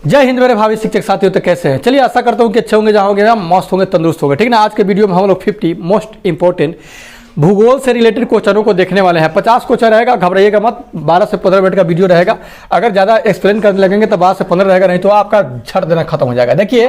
जय हिंद मेरे भावी शिक्षक साथियों। तो कैसे हैं? चलिए आशा करता हूँ कि अच्छे होंगे, जहाँ होंगे मस्त होंगे, तंदुरुस्त होंगे। ठीक ना। आज के वीडियो में हम लोग 50 मोस्ट इंपॉर्टेंट भूगोल से रिलेटेड क्वेश्चनों को देखने वाले हैं। 50 क्वेश्चन रहेगा, घबराइएगा मत। 12 से 15 मिनट का वीडियो रहेगा। अगर ज़्यादा एक्सप्लेन करने लगेंगे तो 12 से 15 रहेगा, नहीं तो आपका छट देना खत्म हो जाएगा। देखिए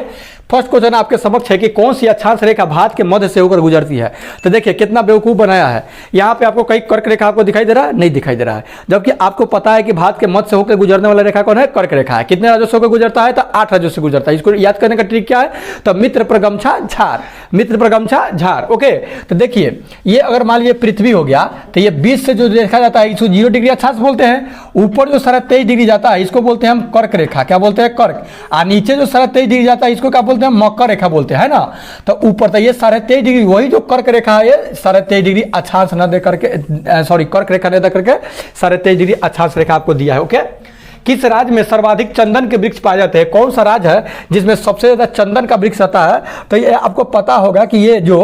फर्स्ट क्वेश्चन आपके समक्ष है कि कौन सी अक्षांश रेखा भारत के मध्य से होकर गुजरती है। तो देखिए कितना बेवकूफ़ बनाया है। यहाँ पे आपको कई कर्क रेखा आपको दिखाई दे रहा है, नहीं दिखाई दे रहा है, जबकि आपको पता है कि भारत के मध्य से होकर गुजरने वाला रेखा कौन है? कर्क रेखा है। कितने राज्यों से होकर गुजरता है? तो 8 राज्यों से गुजरता है। इसको याद करने का ट्रिक क्या है? तो मित्र पर गमछा झार, मित्र पर गमछा झार। ओके, तो देखिए ये अगर मान लीजिए पृथ्वी हो गया तो ये 20 से जो देखा जाता है इसको 0 डिग्री अक्षांश बोलते हैं। ऊपर जो 23.5 डिग्री जाता है इसको बोलते हैं हम कर्क रेखा। क्या बोलते हैं? कर्क। और नीचे जो 23.5 डिग्री जाता है इसको क्या बोलते हैं? मकर रेखा बोलते हैं, है ना। तो ऊपर तो ये 23.5 डिग्री, वही जो कर्क रेखा है, ये 23.5 डिग्री अक्षांश न दे करके, सॉरी कर्क रेखा न दे करके 23.5 डिग्री अक्षांश रेखा आपको दिया है। ओके, किस राज्य में सर्वाधिक चंदन के वृक्ष पाए जाते हैं? कौन सा राज्य है जिसमें सबसे ज्यादा चंदन का वृक्ष रहता है? तो ये आपको पता होगा कि ये जो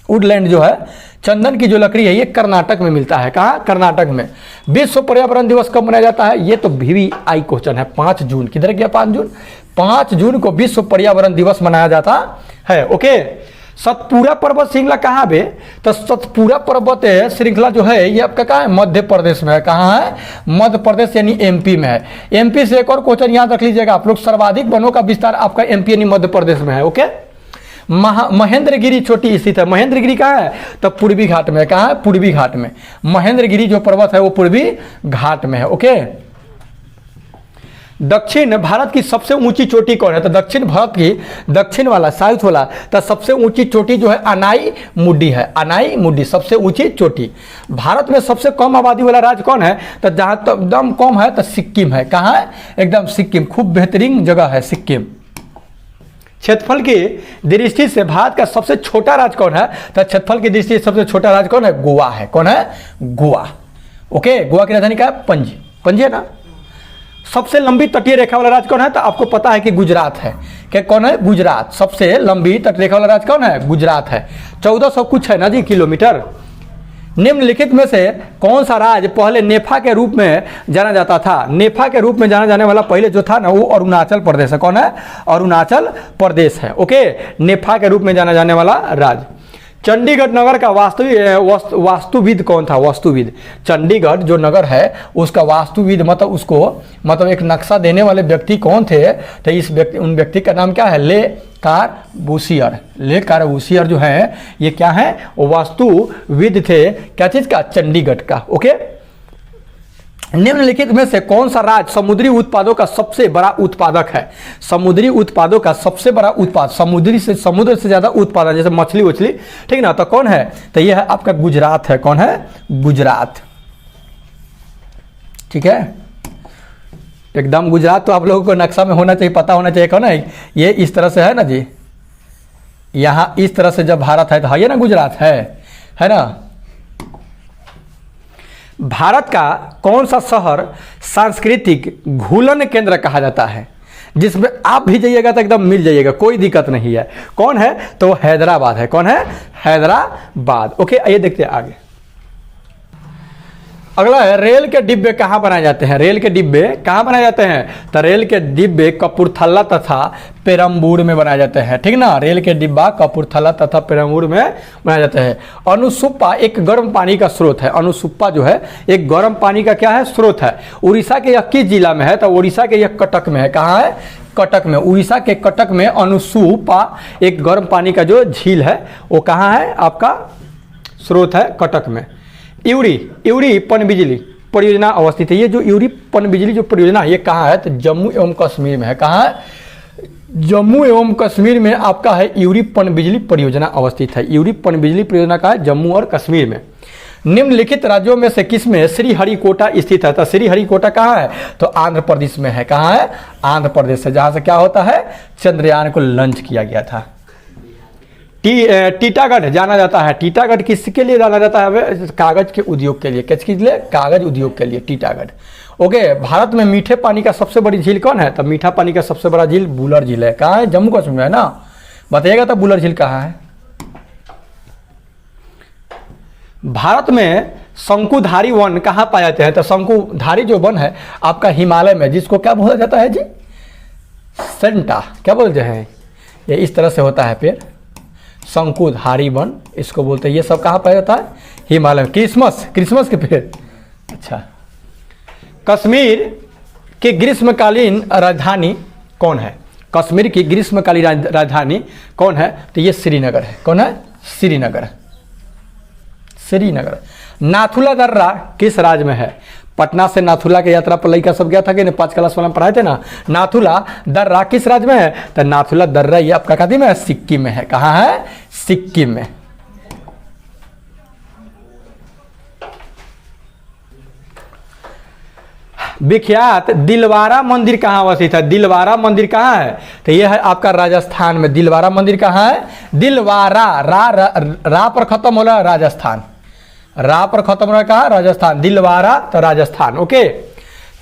वुडलैंड जो है, चंदन की जो लकड़ी है, ये कर्नाटक में मिलता है। कहाँ? कर्नाटक में। विश्व पर्यावरण दिवस कब मनाया जाता है? ये तो VVI क्वेश्चन है। 5 जून। किधर गया 5 जून? 5 जून को विश्व पर्यावरण दिवस मनाया जाता है। ओके, सतपुरा पर्वत श्रृंखला कहाँ पे? तो सतपुरा पर्वत श्रृंखला जो है ये आपका कहाँ है? मध्य प्रदेश में है। कहाँ है? मध्य प्रदेश यानी MP में है। MP से एक और क्वेश्चन याद रख लीजिएगा आप लोग, सर्वाधिक वनों का विस्तार आपका MP यानी मध्य प्रदेश में है। ओके, महेंद्रगिरी चोटी स्थित है। महेंद्रगिरी कहाँ है? तो पूर्वी घाट में। कहाँ है? पूर्वी घाट में। महेंद्रगिरी जो पर्वत है वो पूर्वी घाट में है। ओके, दक्षिण भारत की सबसे ऊंची चोटी कौन है? तो दक्षिण भारत की, दक्षिण वाला, साउथ वाला, तो सबसे ऊंची चोटी जो है अनाई मुड्डी है। अनाई मुड्डी सबसे ऊंची चोटी। भारत में सबसे कम आबादी वाला राज्य कौन है? तो जहाँ तो एकदम कम है तो सिक्किम है। कहाँ है? एकदम सिक्किम। खूब बेहतरीन जगह है सिक्किम। क्षेत्रफल की दृष्टि से भारत का सबसे छोटा राज्य कौन है? तो क्षेत्रफल की दृष्टि से सबसे छोटा राज्य कौन है? गोवा है। कौन है? गोवा। ओके, गोवा की राजधानी क्या है? पणजी। पणजी है ना। सबसे लंबी तटीय रेखा वाला राज्य कौन है? तो आपको पता है कि गुजरात है। क्या कौन है? गुजरात। सबसे लंबी तट रेखा वाला राज्य कौन है? गुजरात है। 1400 कुछ है ना जी किलोमीटर। निम्नलिखित में से कौन सा राज्य पहले नेफा के रूप में जाना जाता था? नेफा के रूप में जाना जाने वाला पहले जो था ना वो अरुणाचल प्रदेश है। कौन है? अरुणाचल प्रदेश है। ओके, नेफा के रूप में जाना जाने वाला राज्य। चंडीगढ़ नगर का वास्तुविद कौन था? वास्तुविद। चंडीगढ़ जो नगर है उसका वास्तुविद मतलब उसको मतलब एक नक्शा देने वाले व्यक्ति कौन थे? तो उन व्यक्ति का नाम क्या है? ले कार्बूसियर। ले कार्बूसियर जो है ये क्या है? वास्तुविद थे। क्या चीज का? चंडीगढ़ का। ओके, निम्नलिखित में से कौन सा राज्य समुद्री उत्पादों का सबसे बड़ा उत्पादक है? समुद्री उत्पादों का सबसे बड़ा उत्पाद, समुद्र से ज्यादा उत्पादन, जैसे मछली उछली, ठीक ना। तो कौन है? तो यह है आपका गुजरात है। कौन है? गुजरात। ठीक है, एकदम गुजरात तो आप लोगों को नक्शा में होना चाहिए, पता होना चाहिए। कौन है? ये इस तरह से है ना जी, यहाँ इस तरह से जब भारत है तो है ना गुजरात है ना। भारत का कौन सा शहर सांस्कृतिक घूलन केंद्र कहा जाता है, जिसमें आप भी जाइएगा तो एकदम मिल जाइएगा, कोई दिक्कत नहीं है? कौन है? तो हैदराबाद है। कौन है? हैदराबाद। ओके, आइए देखते हैं आगे। अगला है रेल के डिब्बे कहाँ बनाए जाते हैं? रेल के डिब्बे कहाँ बनाए जाते हैं? तो रेल के डिब्बे कपूरथला तथा पेरम्बूर में बनाए जाते हैं। ठीक ना। रेल के डिब्बा कपूरथला तथा पेरम्बूर में बनाए जाते हैं। अनुसुप्पा एक गर्म पानी का स्रोत है। अनुसुप्पा जो है एक गर्म पानी का क्या है? स्रोत है। उड़ीसा के यह किस जिला में है? तो उड़ीसा के यह कटक में है। कहाँ है? कटक में। उड़ीसा के कटक में अनुसुप्पा एक गर्म पानी का जो झील है वो कहाँ है? आपका स्रोत है कटक में। इउरी पनबिजली परियोजना अवस्थित है। ये जो इउरी पनबिजली जो परियोजना है ये कहाँ है? तो जम्मू एवं कश्मीर में है। कहाँ है? जम्मू एवं कश्मीर में आपका है इउरी पनबिजली परियोजना अवस्थित है। इउरी पनबिजली परियोजना का है जम्मू और कश्मीर में। निम्नलिखित राज्यों में से किसमें श्रीहरिकोटा स्थित है? तो श्रीहरिकोटा कहाँ है? तो आंध्र प्रदेश में है। कहाँ है? आंध्र प्रदेश है, जहाँ से क्या होता है? चंद्रयान को लॉन्च किया गया था। टीटागढ़ जाना जाता है। टीटागढ़ किसके लिए जाना जाता है? कागज के उद्योग के लिए। किसके लिए? कागज उद्योग के लिए टीटागढ़। ओके, भारत में मीठे पानी का सबसे बड़ी झील कौन है? तो मीठा पानी का सबसे बड़ा झील बुलर झील है। कहाँ है? जम्मू कश्मीर में है ना। बताइएगा तो बुलर झील कहाँ है? भारत में शंकुधारी वन कहाँ पाए जाते हैं? तो शंकुधारी जो वन है आपका हिमालय में, जिसको क्या बोला जाता है जी? सेंटा क्या बोलते हैं, ये इस तरह से होता है पेड़, शंकुद हारी वन इसको बोलते हैं। ये सब कहाँ पाया जाता है, हिमालय में। क्रिसमस के पेड़। अच्छा, कश्मीर की ग्रीष्मकालीन राजधानी कौन है, कश्मीर की ग्रीष्मकालीन राजधानी कौन है, तो ये श्रीनगर है। कौन है, श्रीनगर। नाथुला दर्रा किस राज्य में है, पटना से नाथुला की यात्रा पर लड़का सब गया था कि 5 क्लास वाला में पढ़ाए थे ना। नाथुला दर्रा किस राज्य में है, तो नाथुला दर्रा ये आपका कहाँ में है, सिक्किम में है। कहाँ है, सिक्किम में। विख्यात दिलवारा मंदिर कहाँ अवस्थित है, दिलवारा मंदिर कहाँ है, तो यह है आपका राजस्थान में। दिलवारा मंदिर कहाँ है, दिलवारा, रा पर खत्म हो रहा है राजस्थान, रा पर खत्म हो रहा है कहाँ, राजस्थान। दिलवारा तो राजस्थान। ओके,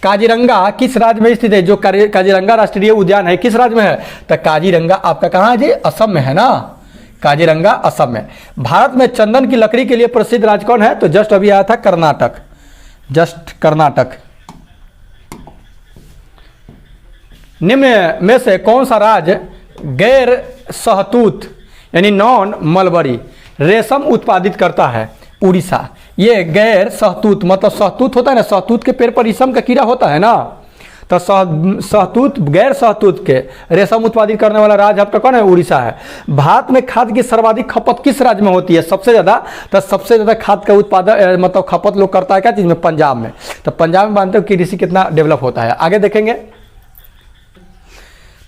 काजीरंगा किस राज्य में स्थित है, जो काजीरंगा राष्ट्रीय उद्यान है किस राज्य में है, तो काजीरंगा आपका कहाँ है जी, असम में है ना, काजीरंगा असम में। भारत में चंदन की लकड़ी के लिए प्रसिद्ध राज्य कौन है, तो जस्ट अभी आया था कर्नाटक, जस्ट कर्नाटक। निम्न में से कौन सा राज्य गैर सहतूत यानी नॉन मलबरी रेशम उत्पादित करता है, उड़ीसा। ये गैर सहतूत मतलब सहतूत होता है ना, सहतूत के पेड़ पर रेशम का कीड़ा होता है ना, तो सहतूत गैर सहतूत के रेशम उत्पादित करने वाला राज्य आपका कौन है, उड़ीसा है। भारत में खाद की सर्वाधिक खपत किस राज्य में होती है, सबसे ज़्यादा, तो सबसे ज़्यादा खाद का उत्पादन मतलब खपत लोग करता है क्या चीज़ में, पंजाब में। तो पंजाब में मानते हो कि कृषि कितना डेवलप होता है। आगे देखेंगे,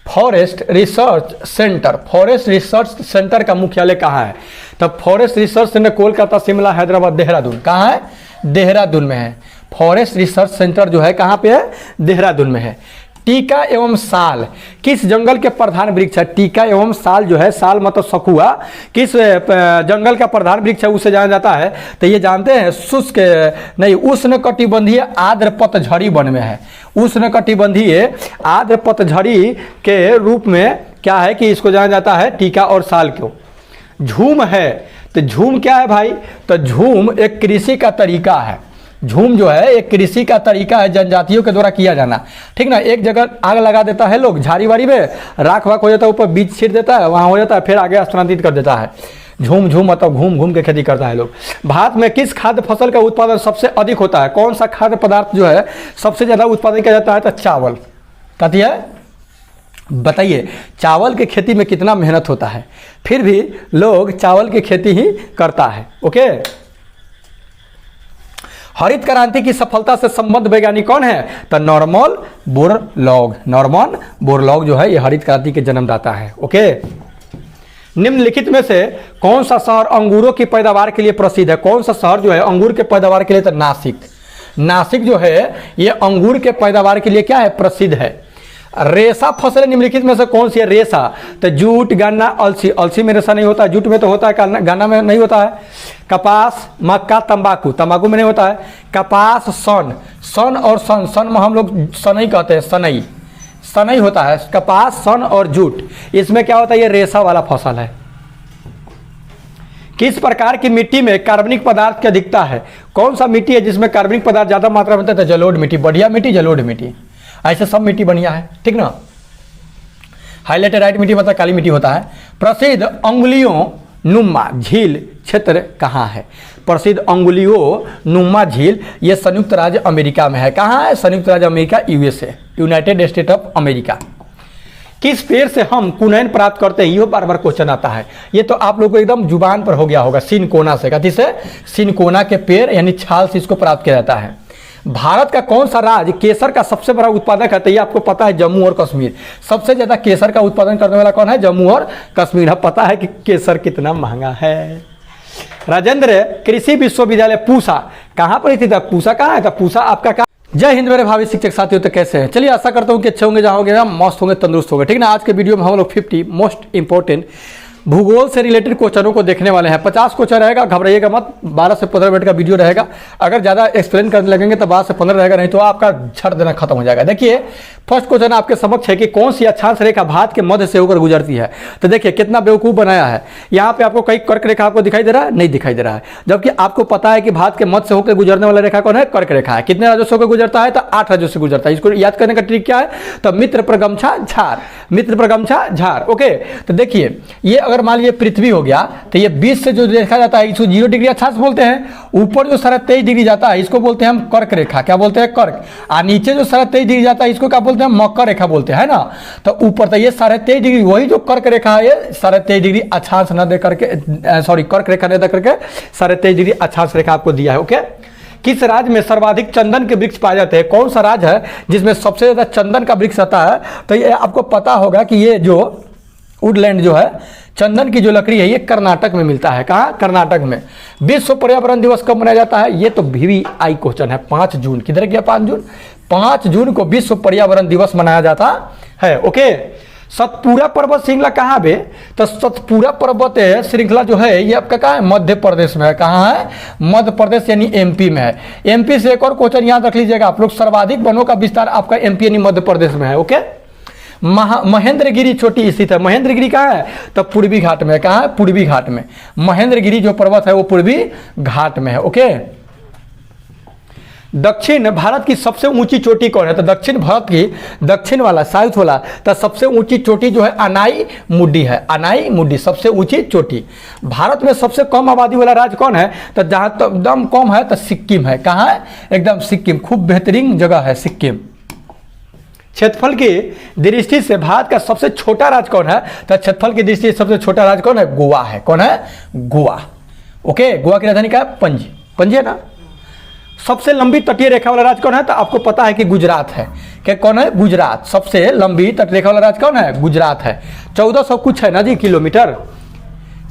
forest research centre, forest research centre का मुख्यालय कहाँ है, तब forest research centre Kolkata, Shimla, Hyderabad, Dehradun. कहाँ है, देहरादून में है। फॉरेस्ट रिसर्च सेंटर जो है कहाँ पे है, देहरादून में है। टीका एवं साल किस जंगल के प्रधान वृक्ष है, टीका एवं साल जो है, साल मतलब सखुआ, किस जंगल का प्रधान वृक्ष है उसे जाना जाता है, तो ये जानते हैं शुष्क नहीं उष्णकटिबंधीय आर्द्र पतझड़ी वन में है। उष्णकटिबंधीय आर्द्र पतझड़ी के रूप में क्या है कि इसको जाना जाता है टीका और साल को। झूम है, तो झूम क्या है भाई, तो झूम एक कृषि का तरीका है। झूम जो है एक कृषि का तरीका है, जनजातियों के द्वारा किया जाना, ठीक ना। एक जगह आग लगा देता है लोग, झाड़ी वाड़ी में राख वाख हो जाता है, ऊपर बीज छीट देता है, वहाँ हो जाता है, फिर आगे स्थानांतरित कर देता है। झूम मतलब घूम घूम के खेती करता है लोग। भारत में किस खाद्य फसल का उत्पादन सबसे अधिक होता है, कौन सा खाद्य पदार्थ जो है सबसे ज़्यादा उत्पादन किया जाता है, तो चावल। कहती है, बताइए चावल की खेती में कितना मेहनत होता है, फिर भी लोग चावल की खेती ही करता है। ओके, हरित क्रांति की सफलता से संबद्ध वैज्ञानिक कौन है, तो नॉर्मन बोरलॉग। नॉर्मन बोरलॉग जो है ये हरित क्रांति के जन्मदाता है। ओके, निम्नलिखित में से कौन सा शहर अंगूरों की पैदावार के लिए प्रसिद्ध है, कौन सा शहर जो है अंगूर के पैदावार के लिए, तो नासिक। नासिक जो है ये अंगूर के पैदावार के लिए क्या है, प्रसिद्ध है। रेशा फसलें निम्नलिखित में से कौन सी है, रेशा, तो जूट, गन्ना, अलसी। अलसी में रेशा नहीं होता, जूट में तो होता है, गन्ना में नहीं होता है। कपास, मक्का, तंबाकू, तंबाकू में नहीं होता है। कपास, सन और सन में हम लोग सनई कहते हैं, सनई होता है। कपास, सन और जूट, इसमें क्या होता है, ये रेशा वाला फसल है। किस प्रकार की मिट्टी में कार्बनिक पदार्थ की अधिकता है, कौन सा मिट्टी है जिसमें कार्बनिक पदार्थ ज्यादा मात्रा में होता है, तो जलोढ़ मिट्टी। बढ़िया मिट्टी जलोढ़ मिट्टी, ऐसे सब मिट्टी बढ़िया है, ठीक ना। हाईलाइटेराइट मिट्टी मतलब काली मिट्टी होता है। प्रसिद्ध अंगुलियों नुमा झील क्षेत्र कहाँ है, प्रसिद्ध अंगुलियों नुमा झील ये संयुक्त राज्य अमेरिका में है। कहाँ है, संयुक्त राज्य America, USA, United state of America. किस पेड़ से हम कुनैन प्राप्त करते हैं, ये बार बार क्वेश्चन आता है, ये तो आप लोगों को एकदम जुबान पर हो गया होगा। सिनकोना से, कथी से, सिनकोना के पेड़ यानी छाल से इसको प्राप्त किया जाता है। भारत का कौन सा राज्य केसर का सबसे बड़ा उत्पादक है, तो ये आपको पता है, जम्मू और कश्मीर। सबसे ज्यादा केसर का उत्पादन करने वाला कौन है, जम्मू और कश्मीर। अब पता है कि केसर कितना महंगा है। राजेंद्र कृषि विश्वविद्यालय पूसा कहाँ पर स्थित है, पूसा कहाँ है, तो पूसा आपका कहाँ। जय हिंद मेरे भावी शिक्षक साथियों, तो कैसे हैं, चलिए आशा करता हूँ कि अच्छे होंगे, जहाँ होंगे मस्त होंगे, तंदुरुस्त होंगे, ठीक ना। आज के वीडियो में हम लोग 50 मोस्ट इंपॉर्टेंट भूगोल से रिलेटेड क्वेश्चनों को देखने वाले हैं। 50 क्वेश्चन रहेगा, घबराइएगा मत। 12 से 15 मिनट का वीडियो रहेगा। अगर ज़्यादा एक्सप्लेन करने लगेंगे तो 12 से 15 रहेगा, नहीं तो आपका छड़ देना खत्म हो जाएगा। देखिए फर्स्ट क्वेश्चन आपके समक्ष है कि कौन सी अक्षांश रेखा भारत के मध्य से होकर गुजरती है। तो देखिए कितना बेवकूफ़ बनाया है। यहाँ पे आपको कई कर्क रेखा आपको दिखाई दे रहा है, नहीं दिखाई दे रहा है, जबकि आपको पता है कि भारत के मध्य से होकर गुजरने वाला रेखा कौन है, कर्क रेखा है। कितने राज्यों से होकर गुजरता है, तो 8 राज्यों से गुजरता है। इसको याद करने का ट्रिक क्या है, तो मित्र पर गमछा झार, मित्र पर गमछा झार। ओके, तो देखिए ये अगर मान लीजिए पृथ्वी हो गया तो ये 20 से जो देखा जाता है इसको 0 डिग्री अक्षांश बोलते हैं। ऊपर जो 23.5 डिग्री जाता है इसको बोलते हैं हम कर्क रेखा, क्या बोलते हैं, कर्क। और नीचे जो 23.5 डिग्री जाता है इसको क्या बोलते हैं, मकर रेखा बोलते हैं ना। तो ऊपर तो ये 23.5 डिग्री, वही जो कर्क रेखा है ये 23.5 डिग्री अक्षांश न दे करके, सॉरी कर्क रेखा न दे करके 23.5 डिग्री अक्षांश रेखा आपको दिया है। ओके, किस राज्य में सर्वाधिक चंदन के वृक्ष पाए जाते हैं, कौन सा राज्य है जिसमें सबसे ज्यादा चंदन का वृक्ष आता है। तो ये आपको पता होगा कि ये जो वुडलैंड जो है, चंदन की जो लकड़ी है, ये कर्नाटक में मिलता है। कहाँ, कर्नाटक में। विश्व पर्यावरण दिवस कब मनाया जाता है, ये तो VVI क्वेश्चन है। 5 जून, किधर गया 5 जून, 5 जून को विश्व पर्यावरण दिवस मनाया जाता है। ओके, सतपुरा पर्वत श्रृंखला कहाँ पे, तो सतपुरा पर्वत श्रृंखला जो है ये आपका कहाँ है, मध्य प्रदेश में है। कहाँ है, मध्य प्रदेश यानी MP में है। MP से एक और क्वेश्चन याद रख लीजिएगा आप लोग, सर्वाधिक वनों का विस्तार आपका MP यानी मध्य प्रदेश में है। ओके, महेंद्रगिरी चोटी स्थित है। महेंद्रगिरी कहाँ है, तो पूर्वी घाट में। कहाँ है, पूर्वी घाट में। महेंद्रगिरी जो पर्वत है वो पूर्वी घाट में है। ओके, दक्षिण भारत की सबसे ऊंची चोटी कौन है, तो दक्षिण भारत की, दक्षिण वाला, साउथ वाला, तो सबसे ऊंची चोटी जो है अनाई मुड्डी है। अनाई मुड्डी सबसे ऊंची चोटी। भारत में सबसे कम आबादी वाला राज्य कौन है, तो जहाँ तो एकदम कम है तो सिक्किम है। कहाँ है, एकदम सिक्किम, खूब बेहतरीन जगह है सिक्किम। क्षेत्रफल की दृष्टि से भारत का सबसे छोटा राज्य कौन है, तो क्षेत्रफल की दृष्टि से सबसे छोटा राज्य कौन है, गोवा है। कौन है, गोवा। ओके, गोवा की राजधानी क्या है, पणजी। पणजी है ना। सबसे लंबी तटीय रेखा वाला राज्य कौन है, तो आपको पता है कि गुजरात है। क्या कौन है, गुजरात। सबसे लंबी तटीय रेखा वाला राज्य कौन है, गुजरात है। 1400 कुछ है ना जी किलोमीटर।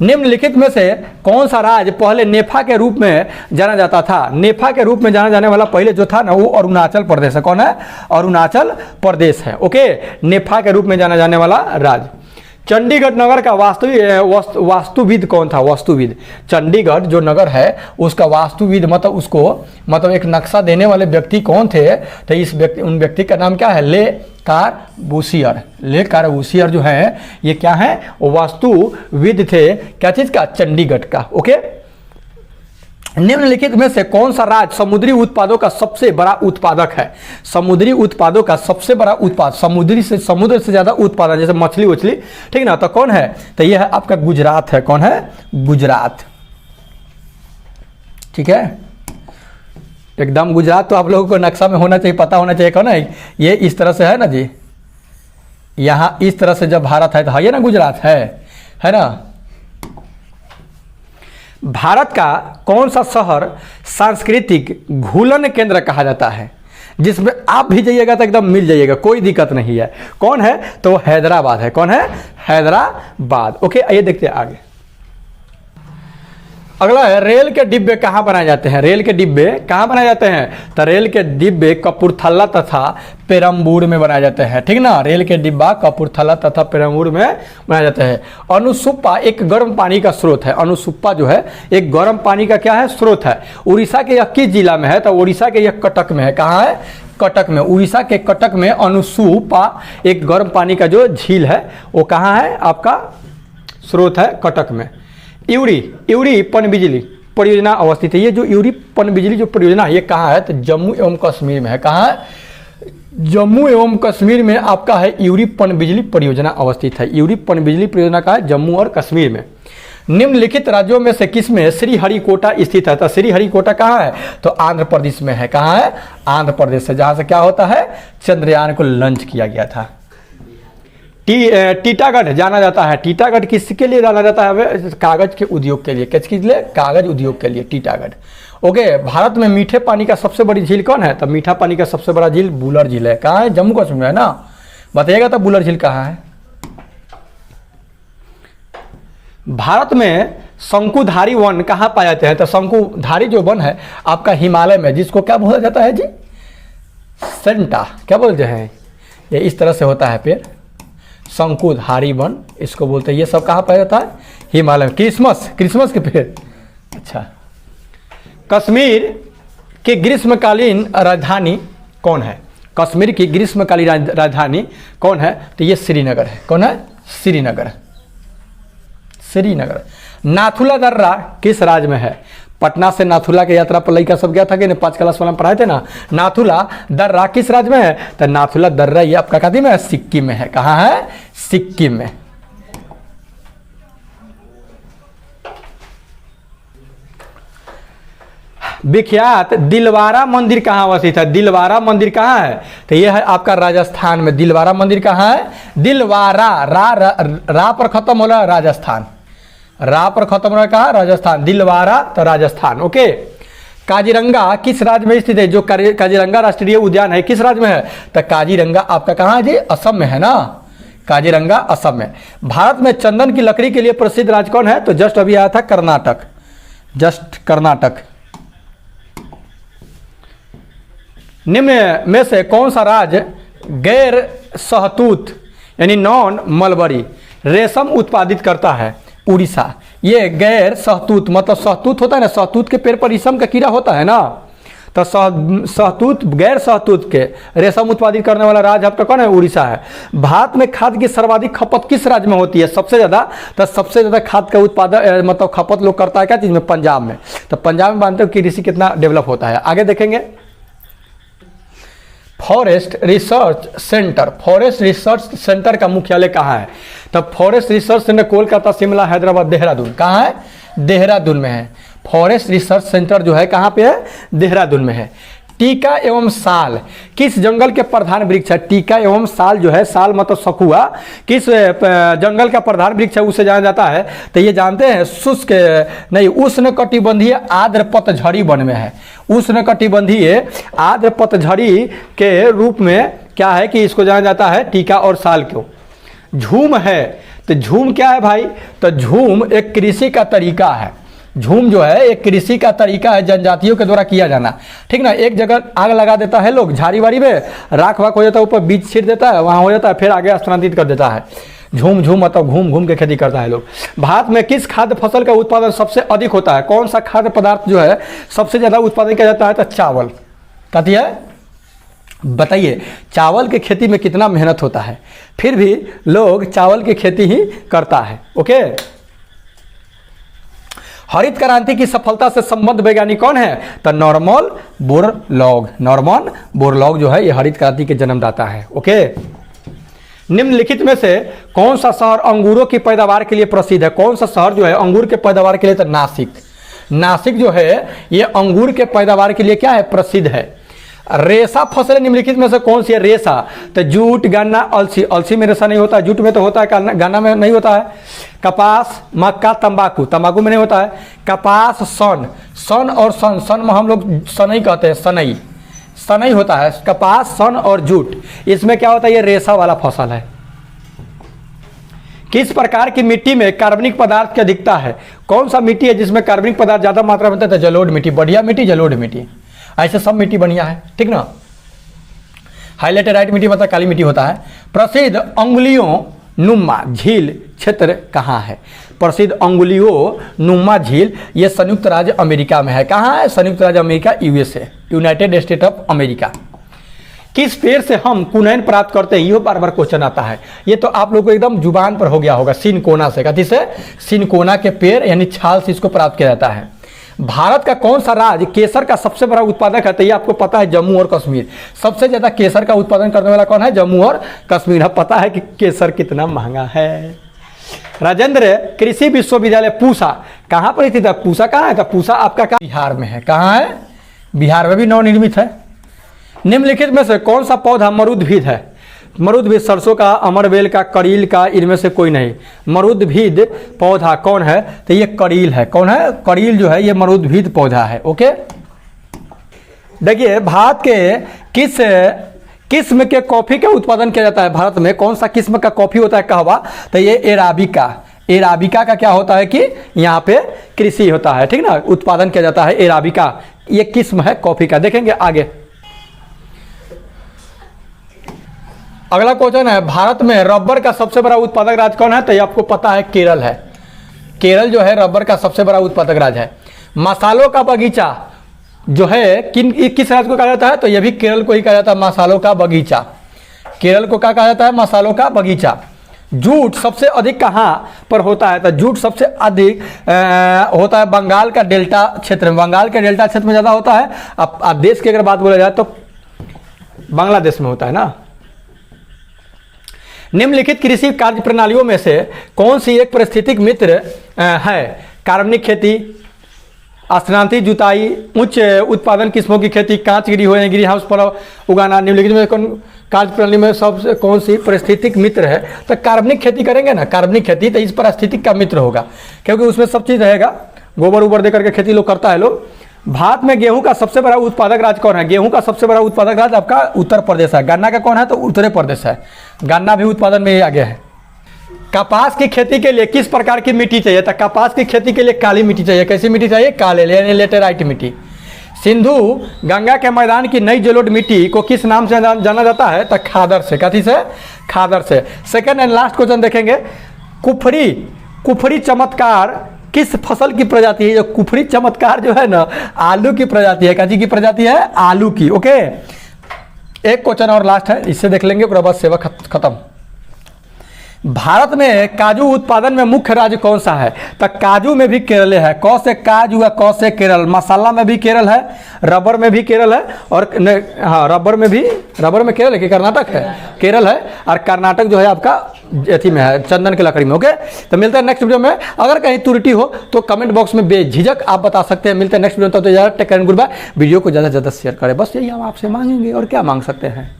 निम्नलिखित में से कौन सा राज्य पहले नेफा के रूप में जाना जाता था। नेफा के रूप में जाना जाने वाला पहले जो था ना वो अरुणाचल प्रदेश है। कौन है, अरुणाचल प्रदेश है। ओके, नेफा के रूप में जाना जाने वाला राज्य। चंडीगढ़ नगर का वास्तुविद कौन था, वास्तुविद। चंडीगढ़ जो नगर है उसका वास्तुविद मतलब उसको मतलब एक नक्शा देने वाले व्यक्ति कौन थे, तो इस व्यक्ति, उन व्यक्ति का नाम क्या है, ले कार्बूसियर। ले कार्बूसियर जो है ये क्या है, वो वास्तुविद थे। क्या चीज का, चंडीगढ़ का। ओके, निम्नलिखित में से कौन सा राज्य समुद्री उत्पादों का सबसे बड़ा उत्पादक है। समुद्री उत्पादों का सबसे बड़ा उत्पाद, समुद्र से ज्यादा उत्पादन, जैसे मछली उछली, ठीक ना, तो कौन है, तो यह है आपका गुजरात है। कौन है, गुजरात। ठीक है, एकदम गुजरात तो आप लोगों को नक्शा में होना चाहिए, पता होना चाहिए। कौन है, ये इस तरह से है ना जी, यहाँ इस तरह से जब भारत है तो है ना गुजरात है ना। भारत का कौन सा शहर सांस्कृतिक घूलन केंद्र कहा जाता है, जिसमें आप भी जाइएगा तो एकदम मिल जाइएगा, कोई दिक्कत नहीं है। कौन है, तो हैदराबाद है। कौन है, हैदराबाद। ओके, आइए देखते हैं आगे। अगला है रेल के डिब्बे कहाँ बनाए जाते हैं। रेल के डिब्बे कहाँ बनाए जाते हैं, तो रेल के डिब्बे कपूरथला तथा पेरम्बूर में बनाए जाते हैं। ठीक ना, रेल के डिब्बा कपूरथला तथा पेरम्बूर में बनाए जाते हैं। अनुसुप्पा एक गर्म पानी का स्रोत है। अनुसुप्पा जो है एक गर्म पानी का क्या है, स्रोत है। उड़ीसा के यह किस जिला में है, तो उड़ीसा के यह कटक में है। कहाँ है, कटक में। उड़ीसा के कटक में अनुसुप्पा एक गर्म पानी का जो झील है वो कहाँ है, आपका स्रोत है कटक में। इउरी पनबिजली परियोजना अवस्थित है। ये जो इउरी पनबिजली जो परियोजना है ये कहाँ है, तो जम्मू एवं कश्मीर में है। कहाँ है, जम्मू एवं कश्मीर में आपका है इउरी पनबिजली परियोजना अवस्थित है। इउरी पनबिजली परियोजना का है जम्मू और कश्मीर में। निम्नलिखित राज्यों में से किसमें श्रीहरिकोटा स्थित है, तो श्रीहरिकोटा कहाँ है, तो आंध्र प्रदेश में है। कहाँ है, आंध्र प्रदेश है, जहाँ से क्या होता है, चंद्रयान को लॉन्च किया गया था। टीटागढ़ जाना जाता है। टीटागढ़ किसके लिए जाना जाता है, कागज के उद्योग के लिए। किसके लिए, कागज उद्योग के लिए टीटागढ़। ओके, भारत में मीठे पानी का सबसे बड़ी झील कौन है, तो मीठा पानी का सबसे बड़ा झील बुलर झील है। कहाँ है, जम्मू कश्मीर में है ना, बताइएगा तो बुलर झील कहाँ है। भारत में शंकुधारी वन कहाँ पाए जाते हैं, तो शंकुधारी जो वन है आपका हिमालय में, जिसको क्या बोला जाता है जी, सेंटा, क्या बोलते हैं, ये इस तरह से होता है पेड़, शंकुद हारी वन इसको बोलते हैं। ये सब कहाँ पाया जाता है? हिमालय में। क्रिसमस के पेड़। अच्छा, कश्मीर की ग्रीष्मकालीन राजधानी कौन है? कश्मीर की ग्रीष्मकालीन राजधानी कौन है? तो ये श्रीनगर है। कौन है? श्रीनगर। नाथुला दर्रा किस राज्य में है? पटना से नाथुला की यात्रा पर लड़का सब गया था कि नहीं, 5 क्लास वाला में पढ़ाए थे ना। नाथुला दर्रा किस राज्य में है? तो नाथुला दर्रा ये आपका कहती में सिक्किम में है। कहाँ है? सिक्किम में। विख्यात दिलवारा मंदिर कहाँ अवस्थित है? दिलवारा मंदिर कहाँ है? तो यह है आपका राजस्थान में। दिलवारा मंदिर कहाँ है? दिलवारा, रा पर खत्म हो रहा है, राजस्थान। रा पर खत्म हो रहा है कहाँ? राजस्थान। दिलवारा तो राजस्थान। ओके। काजीरंगा किस राज्य में स्थित है? जो काजीरंगा राष्ट्रीय उद्यान है किस राज्य में है? तो काजीरंगा आपका कहाँ है जी? असम में है ना। काजीरंगा असम में। भारत में चंदन की लकड़ी के लिए प्रसिद्ध राज्य कौन है? तो जस्ट अभी आया था कर्नाटक। कर्नाटक। निम्न में से कौन सा राज्य गैर सहतूत यानी नॉन मलबरी रेशम उत्पादित करता है? उड़ीसा। ये गैर सहतूत मतलब सहतूत होता है ना, सहतूत के पेड़ पर रेशम का कीड़ा होता है ना, तो सहतूत गैर सहतूत के रेशम उत्पादित करने वाला राज्य आपका कौन है? उड़ीसा है। भारत में खाद की सर्वाधिक खपत किस राज्य में होती है? सबसे ज़्यादा, तो सबसे ज़्यादा खाद का उत्पादन मतलब खपत लोग करता है क्या चीज़ में? पंजाब में। तो पंजाब में मानते हो कि कृषि कितना डेवलप होता है। आगे देखेंगे। फॉरेस्ट रिसर्च सेंटर का मुख्यालय कहाँ है? तब forest research centre Kolkata, Shimla, Hyderabad, Dehradun. कहाँ है? देहरादून में है। फॉरेस्ट रिसर्च सेंटर जो है कहाँ पे है? देहरादून में है। टीका एवं साल किस जंगल के प्रधान वृक्ष है? टीका एवं साल जो है, साल मतलब सखुआ, किस जंगल का प्रधान वृक्ष है उसे जाना जाता है? तो ये जानते हैं शुष्क नहीं, उष्णकटिबंधीय आर्द्र पतझड़ी वन में है। उष्णकटिबंधीय आर्द्र पतझड़ी के रूप में क्या है कि इसको जाना जाता है टीका और साल को। झूम है, तो झूम क्या है भाई? तो झूम एक कृषि का तरीका है। झूम जो है एक कृषि का तरीका है, जनजातियों के द्वारा किया जाना। ठीक ना। एक जगह आग लगा देता है लोग, झाड़ी वाड़ी में राख वाख हो जाता है, ऊपर बीज छीट देता है, वहाँ हो जाता है, फिर आगे स्थानांतरित कर देता है। झूम मतलब घूम घूम के खेती करता है लोग। भारत में किस खाद्य फसल का उत्पादन सबसे अधिक होता है? कौन सा खाद्य पदार्थ जो है सबसे ज़्यादा उत्पादन किया जाता है? तो चावल। कहती है, बताइए चावल की खेती में कितना मेहनत होता है, फिर भी लोग चावल की खेती ही करता है। ओके। हरित क्रांति की सफलता से संबद्ध वैज्ञानिक कौन है? तो नॉर्मन बोरलॉग जो है ये हरित क्रांति के जन्मदाता है। ओके। निम्नलिखित में से कौन सा शहर अंगूरों की पैदावार के लिए प्रसिद्ध है? कौन सा शहर जो है अंगूर के पैदावार के लिए? तो नासिक जो है ये अंगूर के पैदावार के लिए क्या है? प्रसिद्ध है। रेशा फसलें निम्नलिखित में से कौन सी है? रेशा तो जूट, गन्ना, अलसी। अलसी में रेशा नहीं होता है, जूट में तो होता है, गन्ना में नहीं होता है। कपास, मक्का, तंबाकू में नहीं होता है। कपास, सन और सन में हम लोग सनई कहते हैं, सनई होता है। कपास, सन और जूट, इसमें क्या होता है? ये रेशा वाला फसल है। किस प्रकार की मिट्टी में कार्बनिक पदार्थ की अधिकता है? कौन सा मिट्टी है जिसमें कार्बनिक पदार्थ ज़्यादा मात्रा में होता है? जलोढ़ मिट्टी। बढ़िया मिट्टी जलोढ़ मिट्टी। ऐसे सब मिट्टी बढ़िया है। ठीक ना। हाईलाइटेराइट मिट्टी मतलब काली मिट्टी होता है। प्रसिद्ध अंगुलियों नुमा झील क्षेत्र कहाँ है? प्रसिद्ध अंगुलियों नुमा झील ये संयुक्त राज्य अमेरिका में है। कहाँ है? संयुक्त राज्य America, USA, United state of America. किस पेड़ से हम कुनैन प्राप्त करते हैं? ये बार बार क्वेश्चन आता है। ये तो आप लोगों को एकदम जुबान पर हो गया होगा। सिनकोना से, कथी से? सिनकोना के पेड़ यानी छाल से इसको प्राप्त किया जाता है। भारत का कौन सा राज्य केसर का सबसे बड़ा उत्पादक है? तो ये आपको पता है, जम्मू और कश्मीर। सबसे ज्यादा केसर का उत्पादन करने वाला कौन है? जम्मू और कश्मीर। अब पता है कि केसर कितना महंगा है। राजेंद्र कृषि विश्वविद्यालय पूसा कहाँ पर स्थित है? पूसा कहाँ है? तो पूसा आपका बिहार में है। कहाँ है? बिहार में भी नवनिर्मित है। निम्नलिखित में से कौन सा पौधा मरुद्भिद है? मरुद्भिद सरसों का, अमरवेल का, करील का, इनमें से कोई नहीं। मरुद्भिद पौधा कौन है? तो ये करील है। कौन है? करील जो है ये मरुद्भिद पौधा है। ओके। देखिए भारत के किस किस्म के कॉफी का उत्पादन किया जाता है? भारत में कौन सा किस्म का कॉफी होता है कहवा? तो ये एराबिका का क्या होता है कि यहाँ पे कृषि होता है। ठीक ना। उत्पादन किया जाता है एराबिका, ये किस्म है कॉफी का। देखेंगे आगे। अगला क्वेश्चन है, भारत में रबर का सबसे बड़ा उत्पादक राज्य कौन है? तो ये आपको पता है, केरल है। केरल जो है रबर का सबसे बड़ा उत्पादक राज्य है। मसालों का बगीचा जो है किस राज्य को कहा जाता है? तो ये भी केरल को ही कहा जाता है, मसालों का बगीचा। केरल को क्या कहा जाता है? मसालों का बगीचा। जूट सबसे अधिक कहाँ पर होता है? तो जूट सबसे अधिक होता है बंगाल का डेल्टा क्षेत्र में। बंगाल के डेल्टा क्षेत्र में ज़्यादा होता है। अब देश की अगर बात बोला जाए तो बांग्लादेश में होता है ना। निम्नलिखित कृषि कार्य प्रणालियों में से कौन सी एक पारिस्थितिक मित्र है? कार्बनिक खेती, स्थानांतरित जुताई, उच्च उत्पादन किस्मों की खेती, कांच गिरी हुई ग्रीन हाउस पर उगाना। निम्नलिखित में कौन कार्य प्रणाली में सबसे कौन सी पारिस्थितिक मित्र है? तो कार्बनिक खेती करेंगे ना, कार्बनिक खेती, तो इस पारिस्थितिक का मित्र होगा, क्योंकि उसमें सब चीज़ रहेगा। गोबर उबर दे करके खेती लोग करता है लोग। भारत में गेहूं का सबसे बड़ा उत्पादक राज्य कौन है? गेहूं का सबसे बड़ा उत्पादक राज्य आपका उत्तर प्रदेश है। गन्ना का कौन है? तो उत्तर प्रदेश है। गन्ना भी उत्पादन में ही आगे है। कपास की खेती के लिए किस प्रकार की मिट्टी चाहिए? तो कपास की खेती के लिए काली मिट्टी चाहिए। कैसी मिट्टी चाहिए? काले यानी लेटेराइट मिट्टी। सिंधु गंगा के मैदान की नई जलोढ़ मिट्टी को किस नाम से जाना जाता है? तो खादर से। कथी से? खादर से। सेकंड एंड लास्ट क्वेश्चन देखेंगे, कुफरी चमत्कार किस फसल की प्रजाति है? जो कुफरी चमत्कार जो है ना, आलू की प्रजाति है। कथी की प्रजाति है? आलू की। ओके, एक क्वेश्चन और लास्ट है, इससे देख लेंगे, उसके बाद सेवा खत्म। भारत में काजू उत्पादन में मुख्य राज्य कौन सा है? तो काजू में भी केरल है। कौ से काजू है, कौ से केरल। मसाला में भी केरल है, रबर में भी केरल है, और हाँ रबर में केरल है कि कर्नाटक है? केरल है। और कर्नाटक जो है आपका अथी में है, चंदन की लकड़ी में। ओके, तो मिलते हैं नेक्स्ट वीडियो में। अगर कहीं त्रुटि हो तो कमेंट बॉक्स में बेझिझक आप बता सकते हैं। मिलते हैं नेक्स्ट वीडियो, तो take care and good bye. Video को ज़्यादा से ज़्यादा शेयर करें, बस यही हम आपसे मांगेंगे, और क्या मांग सकते हैं।